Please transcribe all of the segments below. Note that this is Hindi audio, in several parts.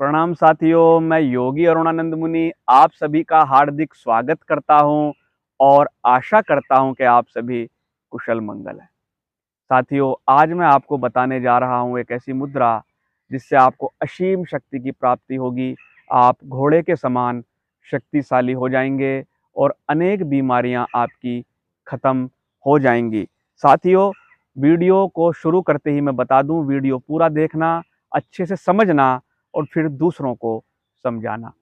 प्रणाम साथियों, मैं योगी अरुणानंद मुनि आप सभी का हार्दिक स्वागत करता हूं और आशा करता हूं कि आप सभी कुशल मंगल हैं। साथियों, आज मैं आपको बताने जा रहा हूं एक ऐसी मुद्रा जिससे आपको असीम शक्ति की प्राप्ति होगी। आप घोड़े के समान शक्तिशाली हो जाएंगे और अनेक बीमारियां आपकी खत्म हो जाएंगी। साथियों, वीडियो को शुरू करते ही मैं बता दूं, वीडियो पूरा देखना, अच्छे से समझना और फिर दूसरों को समझाना।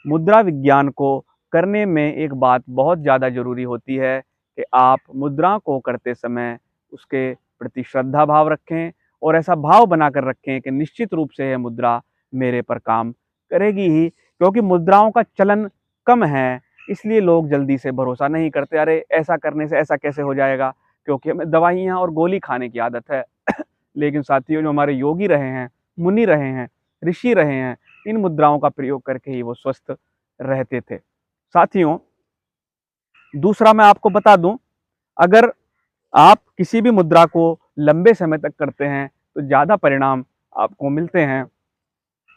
मुद्रा विज्ञान को करने में एक बात बहुत ज़्यादा ज़रूरी होती है कि आप मुद्रा को करते समय उसके प्रति श्रद्धा भाव रखें और ऐसा भाव बनाकर रखें कि निश्चित रूप से यह मुद्रा मेरे पर काम करेगी ही। क्योंकि मुद्राओं का चलन कम है, इसलिए लोग जल्दी से भरोसा नहीं करते। अरे ऐसा करने से ऐसा कैसे हो जाएगा, क्योंकि हमें दवाइयाँ और गोली खाने की आदत है। लेकिन साथियों, जो हमारे योगी रहे हैं, मुनि रहे हैं, ऋषि रहे हैं, इन मुद्राओं का प्रयोग करके ही वो स्वस्थ रहते थे। साथियों, दूसरा मैं आपको बता दूं, अगर आप किसी भी मुद्रा को लंबे समय तक करते हैं तो ज़्यादा परिणाम आपको मिलते हैं।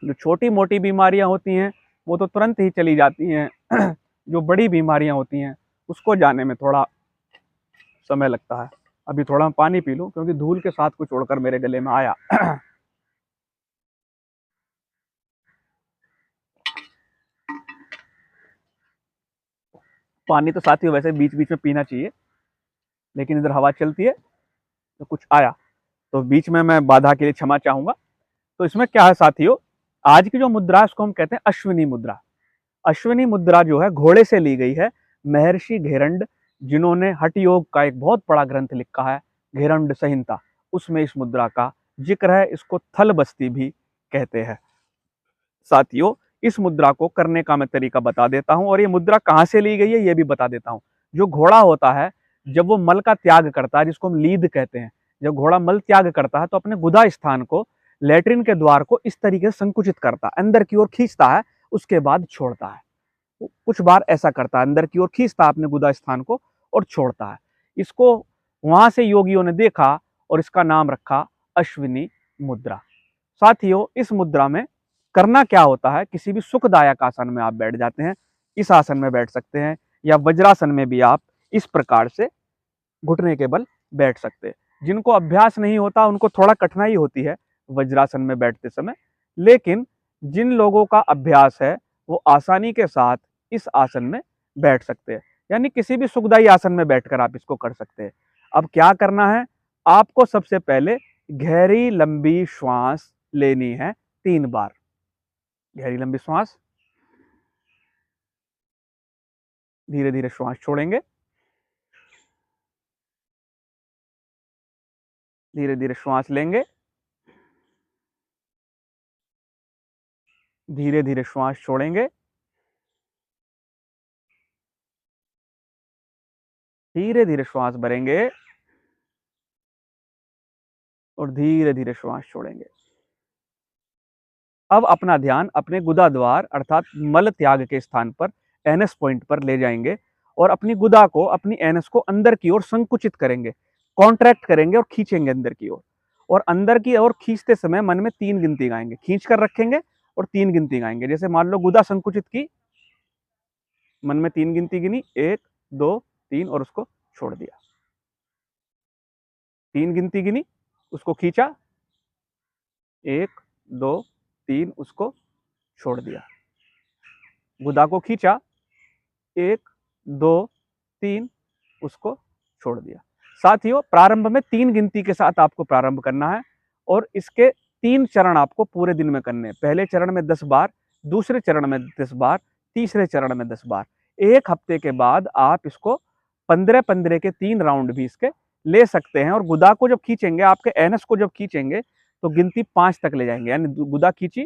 जो छोटी मोटी बीमारियां होती हैं वो तो तुरंत ही चली जाती हैं। जो बड़ी बीमारियां होती हैं उसको जाने में थोड़ा समय लगता है। अभी थोड़ा मैं पानी पी लूं, क्योंकि धूल के साथ कुछ उड़कर मेरे गले में आया। पानी तो साथियों वैसे बीच बीच में पीना चाहिए, लेकिन इधर हवा चलती है तो कुछ आया, तो बीच में मैं बाधा के लिए क्षमा चाहूंगा। तो इसमें क्या है साथियों, आज की जो मुद्रा है उसको हम कहते हैं अश्विनी मुद्रा। अश्विनी मुद्रा जो है घोड़े से ली गई है। महर्षि घेरंड, जिन्होंने हठ योग का एक बहुत बड़ा ग्रंथ लिखा है, घेरंड संहिता, उसमें इस मुद्रा का जिक्र है। इसको थल बस्ती भी कहते हैं। साथियों, इस मुद्रा को करने का मैं तरीका बता देता हूं और ये मुद्रा कहां से ली गई है ये भी बता देता हूं। जो घोड़ा होता है, जब वो मल का त्याग करता है, जिसको हम लीद कहते हैं, जब घोड़ा मल त्याग करता है तो अपने गुदा स्थान को, लेटरिन के द्वार को इस तरीके से संकुचित करता है, अंदर की ओर खींचता है, उसके बाद छोड़ता है। कुछ बार ऐसा करता है, अंदर की ओर खींचता है अपने गुदा स्थान को और छोड़ता है। इसको वहां से योगियों ने देखा और इसका नाम रखा अश्विनी मुद्रा। साथियों, इस मुद्रा में करना क्या होता है, किसी भी सुखदायक आसन में आप बैठ जाते हैं। इस आसन में बैठ सकते हैं या वज्रासन में भी आप इस प्रकार से घुटने के बल बैठ सकते हैं। जिनको अभ्यास नहीं होता उनको थोड़ा कठिनाई होती है वज्रासन में बैठते समय, लेकिन जिन लोगों का अभ्यास है वो आसानी के साथ इस आसन में बैठ सकते हैं। यानी किसी भी सुखदायी आसन में बैठकर आप इसको कर सकते हैं। अब क्या करना है, आपको सबसे पहले गहरी लंबी श्वास लेनी है 3 बार। गहरी लंबी श्वास, धीरे धीरे श्वास छोड़ेंगे, धीरे धीरे श्वास लेंगे, धीरे धीरे श्वास छोड़ेंगे, धीरे धीरे श्वास भरेंगे और धीरे धीरे श्वास छोड़ेंगे। अब अपना ध्यान अपने गुदा द्वार अर्थात मल त्याग के स्थान पर, एनएस पॉइंट पर ले जाएंगे और अपनी गुदा को, अपनी एनएस को अंदर की ओर संकुचित करेंगे, कॉन्ट्रैक्ट करेंगे और खींचेंगे अंदर की ओर। और अंदर की ओर खींचते समय मन में 3 गिनती गाएंगे, खींच कर रखेंगे और 3 गिनती गाएंगे। जैसे मान लो गुदा संकुचित की, मन में 3 गिनती गिनी, 1 2 3 और उसको छोड़ दिया। 3 गिनती गिनी, उसको खींचा, 1 2 3, उसको छोड़ दिया। गुदा को खींचा, 1 2 3, उसको छोड़ दिया। साथियों, प्रारंभ में 3 गिनती के साथ आपको प्रारंभ करना है और इसके 3 चरण आपको पूरे दिन में करने हैं। पहले चरण में 10 बार, दूसरे चरण में 10 बार, तीसरे चरण में 10 बार। 1 हफ्ते के बाद आप इसको 15-15 के 3 राउंड भी इसके ले सकते हैं। और गुदा को जब खींचेंगे, आपके एनएस को जब खींचेंगे तो गिनती 5 तक ले जाएंगे। यानी गुदा खींची,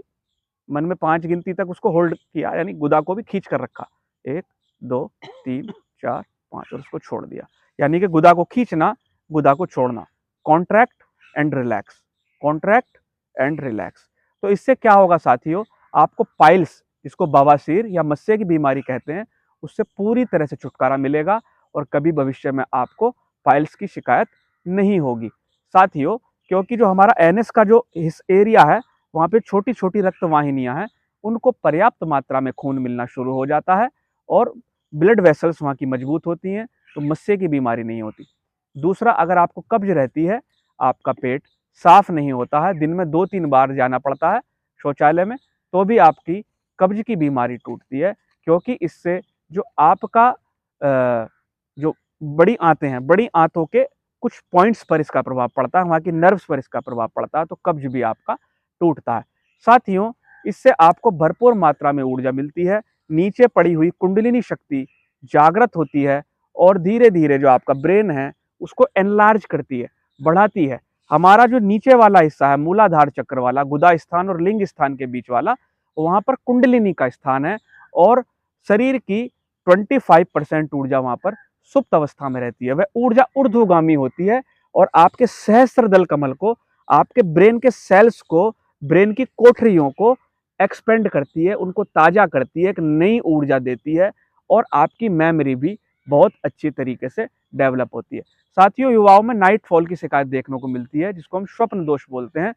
मन में 5 गिनती तक उसको होल्ड किया, यानी गुदा को भी खींच कर रखा, 1 2 3 4 5 और उसको छोड़ दिया। यानी कि गुदा को खींचना, गुदा को छोड़ना, contract and relax, contract and relax. तो इससे क्या होगा साथियों, आपको पाइल्स, जिसको बवासीर या मस्से की बीमारी कहते हैं, उससे पूरी तरह से छुटकारा मिलेगा और कभी भविष्य में आपको पाइल्स की शिकायत नहीं होगी। साथियों, क्योंकि जो हमारा एनएस का जो इस एरिया है वहाँ पे छोटी छोटी रक्त वाहिनियाँ हैं, उनको पर्याप्त मात्रा में खून मिलना शुरू हो जाता है और ब्लड वेसल्स वहाँ की मजबूत होती हैं, तो मस्से की बीमारी नहीं होती। दूसरा, अगर आपको कब्ज रहती है, आपका पेट साफ नहीं होता है, दिन में 2-3 बार जाना पड़ता है शौचालय में, तो भी आपकी कब्ज की बीमारी टूटती है, क्योंकि इससे जो आपका जो बड़ी आंतें हैं, बड़ी आंतों के कुछ पॉइंट्स पर इसका प्रभाव पड़ता है, वहाँ की नर्व्स पर इसका प्रभाव पड़ता है, तो कब्ज भी आपका टूटता है। साथियों, इससे आपको भरपूर मात्रा में ऊर्जा मिलती है, नीचे पड़ी हुई कुंडलिनी शक्ति जागृत होती है और धीरे-धीरे जो आपका ब्रेन है, उसको एनलार्ज करती है, बढ़ाती है। हमारा जो नीचे वाला हिस्सा है, मूलाधार चक्र वाला, गुदा स्थान और लिंग स्थान के बीच वाला, वहाँ पर कुंडलिनी का स्थान है और शरीर की 25% ऊर्जा वहाँ पर सुप्त अवस्था में रहती है। वह ऊर्जा ऊर्ध्वगामी होती है और आपके सहस्त्रदल कमल को, आपके ब्रेन के सेल्स को, ब्रेन की कोठरियों को एक्सपेंड करती है, उनको ताज़ा करती है, एक नई ऊर्जा देती है और आपकी मेमोरी भी बहुत अच्छी तरीके से डेवलप होती है। साथियों, युवाओं में नाइट फॉल की शिकायत देखने को मिलती है, जिसको हम स्वप्न दोष बोलते हैं।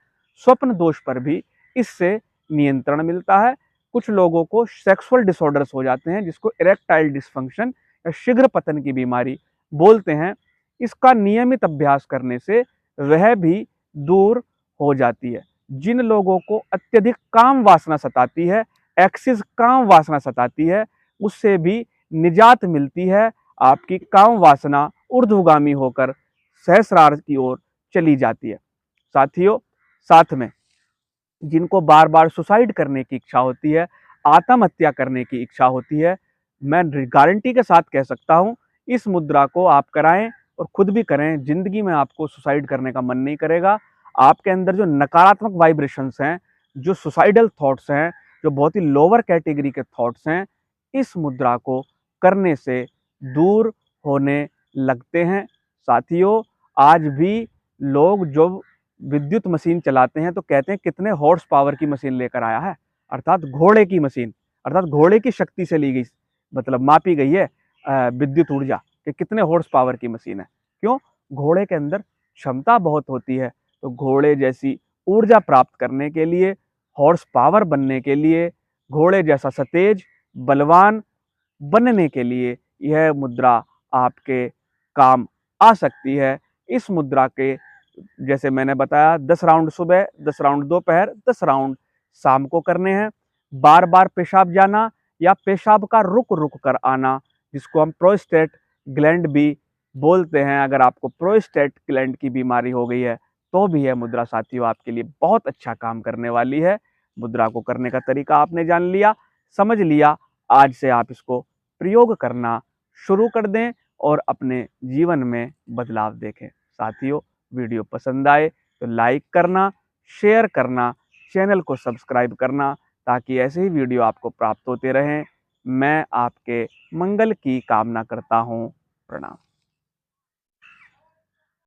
स्वप्न दोष पर भी इससे नियंत्रण मिलता है। कुछ लोगों को सेक्सुअल डिसऑर्डर्स हो जाते हैं, जिसको इरेक्टाइल डिसफंक्शन या शीघ्र पतन की बीमारी बोलते हैं। इसका नियमित अभ्यास करने से वह भी दूर हो जाती है। जिन लोगों को अत्यधिक काम वासना सताती है, एक्सिस काम वासना सताती है, उससे भी निजात मिलती है। आपकी काम वासना ऊर्ध्वगामी होकर सहस्रार की ओर चली जाती है। साथियों, साथ में जिनको बार बार सुसाइड करने की इच्छा होती है, आत्महत्या करने की इच्छा होती है, मैं गारंटी के साथ कह सकता हूँ, इस मुद्रा को आप कराएं और खुद भी करें। जिंदगी में आपको सुसाइड करने का मन नहीं करेगा। आपके अंदर जो नकारात्मक वाइब्रेशंस हैं, जो सुसाइडल थॉट्स हैं, जो बहुत ही लोअर कैटेगरी के थॉट्स हैं, इस मुद्रा को करने से दूर होने लगते हैं। साथियों, आज भी लोग जो विद्युत मशीन चलाते हैं तो कहते हैं कितने हॉर्स पावर की मशीन लेकर आया है, अर्थात घोड़े की मशीन, अर्थात घोड़े की शक्ति से ली गई, मतलब मापी गई है विद्युत ऊर्जा कि कितने हॉर्स पावर की मशीन है। क्यों? घोड़े के अंदर क्षमता बहुत होती है, तो घोड़े जैसी ऊर्जा प्राप्त करने के लिए, हॉर्स पावर बनने के लिए, घोड़े जैसा सतेज बलवान बनने के लिए यह मुद्रा आपके काम आ सकती है। इस मुद्रा के, जैसे मैंने बताया, 10 राउंड सुबह, 10 राउंड दोपहर, 10 राउंड शाम को करने हैं। बार बार पेशाब जाना या पेशाब का रुक रुक कर आना, जिसको हम प्रोस्टेट ग्लैंड भी बोलते हैं। अगर आपको प्रोस्टेट ग्लैंड की बीमारी हो गई है तो भी यह मुद्रा साथियों आपके लिए बहुत अच्छा काम करने वाली है। मुद्रा को करने का तरीका आपने जान लिया, समझ लिया। आज से आप इसको प्रयोग करना शुरू कर दें और अपने जीवन में बदलाव देखें। साथियों, वीडियो पसंद आए तो लाइक करना, शेयर करना, चैनल को सब्सक्राइब करना, ताकि ऐसे ही वीडियो आपको प्राप्त होते रहें। मैं आपके मंगल की कामना करता हूँ। प्रणाम।